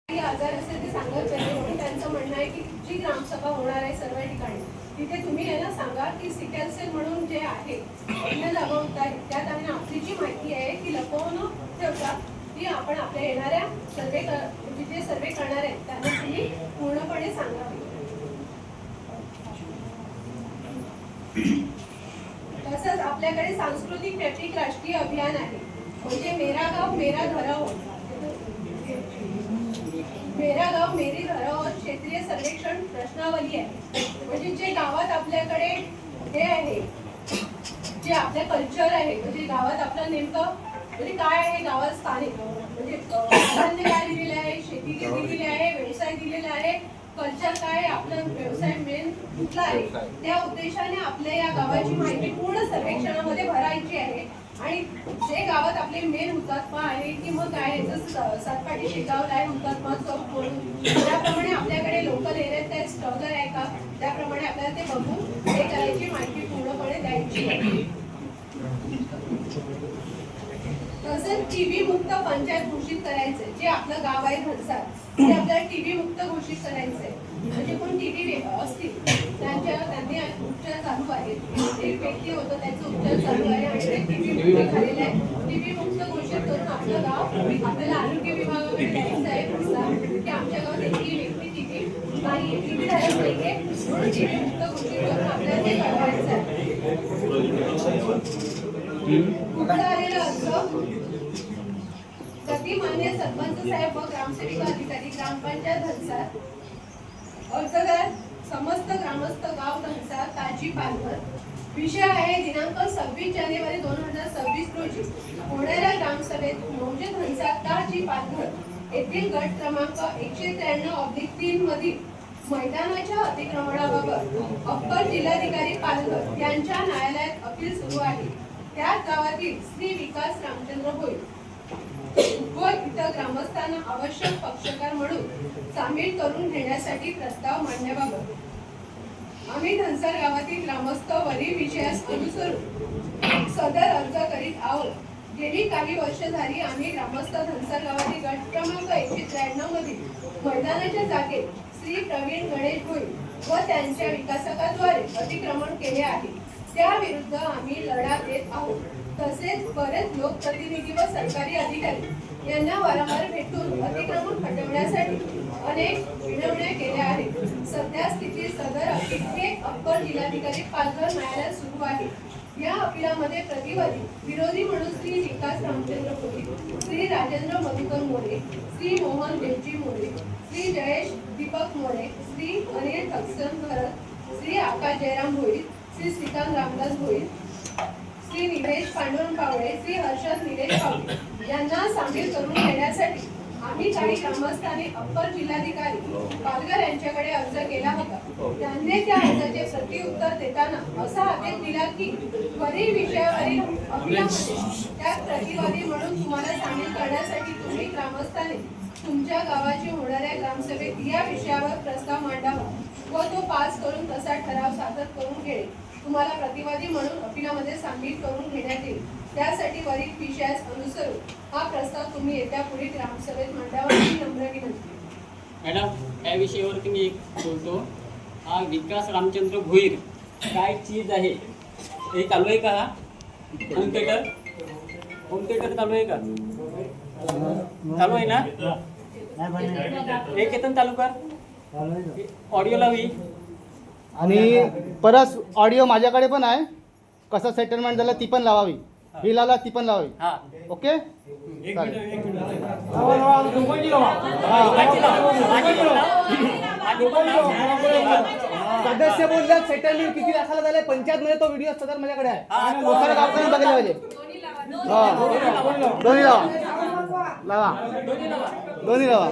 काही आजार असेल ते सांगत पाहिजे म्हणून त्यांचं म्हणणं आहे की जी ग्रामसभा होणार आहे सर्व ठिकाणी तिथे तुम्ही यांना सांगा की सिकल सेल म्हणून जे आहे अन्न लाभवता त्यात आणि आपली जी माहिती आहे ती लपवून ठेवता ती आपण आपल्या येणाऱ्या सर्वे जे सर्वे करणार आहेत त्यांना तुम्ही पूर्णपणे सांगावी. तसंच आपल्याकडे सांस्कृतिक प्रतीक राष्ट्रीय अभियान आहे म्हणजे मेरा गाव मेरा धरोहर, मेरा गाव मेरी धरोहर क्षेत्रीय सर्वेक्षण प्रश्नावली आहे. म्हणजे जे गावात आपल्याकडे हे आहे जे आपलं कल्चर आहे म्हणजे गावात आपलं नेमकं म्हणजे काय आहे गावात स्थानिक म्हणजे काय दिलेलं आहे, शेती दिलेली आहे, व्यवसाय दिलेला आहे, कल्चर काय आपलं व्यवसाय मेन कुठला आहे त्या उद्देशाने आपल्या या गावाची माहिती पूर्ण सर्वेक्षणामध्ये भरायची आहे. आणि जे गावात आपले मेन हुतात्मा आहे की मग काय जसं सातपाटी शेगावला आहे हुतात्मा चौक म्हणून त्याप्रमाणे आपल्याकडे लोकल एरियात काय स्ट्रगल आहे का त्याप्रमाणे आपल्याला ते बघून हे करायची माहिती पूर्णपणे द्यायची आहे. तसंच टीबी मुक्त पंचायत घोषित करायचंय. जे आपलं गाव आहे घनसार ते आपल्याला टीबी मुक्त घोषित करायचंय. म्हणजे कोण टीबी असतील त्यांनी उपचार चालू आहेत एक व्यक्ती होतं त्याचे उपचार चालू आहे आणि ते टीबी मुक्त झालेलं आहे. टीबी मुक्त घोषित करून आपलं गाव आपल्याला आरोग्य विभागाकडे द्यायचं आहे प्रस्ताव की आमच्या गावात एकही व्यक्ती टीबी नाही टीबी झालं पाहिजे म्हणून टीबी मुक्त घोषित करून आपल्याला ते करायचं आहे. आलेलं अर्ज गतिमान्य सरपंच साहेब व ग्रामसेविका अधिकारी ग्रामपंचायत धनसार. अर्जदार समस्त ग्रामस्थ गाव धनसार ताजी पालघर. विषय आहे दिनांक 26 जानेवारी 2026 रोजी होणाऱ्या ग्रामसभेत मौजे धनसार ताजी पालघर येथील गट क्रमांक 193/3 मधील मैदानाच्या अतिक्रमणाबाबत अप्पर जिल्हाधिकारी पालघर यांच्या न्यायालयात अपील सुरू आहे. त्याच गावातील श्री विकास रामचंद्र भोईर व इतर ग्रामस्थांना आवश्यक पक्षकार म्हणून सामील करून घेण्यासाठी प्रस्ताव मांडण्याबाबत आम्ही धनसार गावातील ग्रामस्थ वरील विषयास अनुसरून सदर अर्ज करीत आहोत. गेली काही वर्ष झाली आम्ही ग्रामस्थ धनसार गावातील गट क्रमांक 193 मधील मैदानाच्या जागेत श्री प्रवीण गणेश भोईर व त्यांच्या विकासकाद्वारे अतिक्रमण केले आहे. त्याविरुद्ध आम्ही लढा देत आहोत. तसेच बरेच लोकप्रतिनिधी व सरकारी अधिकारी यांना वारंवार भेटून अतिक्रमण हटवण्यासाठी अनेक विनवण्या केल्या आहेत. सध्या स्थितीत सदर अपील हे अप्पर जिल्हाधिकारी पालघर न्यायालयात सुरू आहे. या अपीलामध्ये प्रतिवादी विरोधी म्हणून श्री विकास रामचंद्र भोईर, श्री राजेंद्र मधुकर मोरे, श्री मोहन देवजी मोरे, श्री जयेश दीपक मोरे, श्री अनिल ठक्सन भरत, श्री आकाश जयराम भोईर, श्री श्रीकांत रामदास भोईर, श्री निलेश पांडुरंग पावळे, श्री हर्षद निलेश पावळे यांना सामील करून घेण्यासाठी आम्ही काही ग्रामस्थांनी अप्पर जिल्हाधिकारी पालघर यांच्याकडे अर्ज केला होता. त्यांनी त्या अर्जाचे प्रतिउत्तर देताना असा आदेश दिला की वरील विषयावरील अपीलामध्ये त्या प्रतिवादी म्हणून तुम्हाला सामील करण्यासाठी तुम्ही ग्रामस्थांनी तुमच्या गावाची होणाऱ्या ग्रामसभेत या विषयावर प्रस्ताव मांडावा व तो पास करून तसा ठराव सादर करून घेणे. तुम्हाला प्रतिवादी म्हणून अपीलामध्ये सामील करून घेण्यात येईल. त्यासाठी वरील विषयास अनुसरून हा प्रस्ताव तुम्ही येत्या पुढील ग्रामसभेत मांडावा ही नम्र विनंती. मॅडम या विषयावरती मी एक बोलतो. हा विकास रामचंद्र भोईर काय चीज आहे हे चालू आहे का? होम थिएटर चालू आहे का? चालू आहे ना? एक केतन चालू कर ऑडिओ लावी आणि परत ऑडिओ माझ्याकडे पण आहे. कसं सेटलमेंट झालं ती पण लावावी, ही लावला ती पण लावावी. हा ओके सदस्य बोलतात सेटलमेंट किती लाखाला झालंय पंचायत मध्ये तो व्हिडिओ सदर माझ्याकडे आहे. दुसरं गावकरी बघायला पाहिजे. दोन्ही लावा दोन्ही लावा.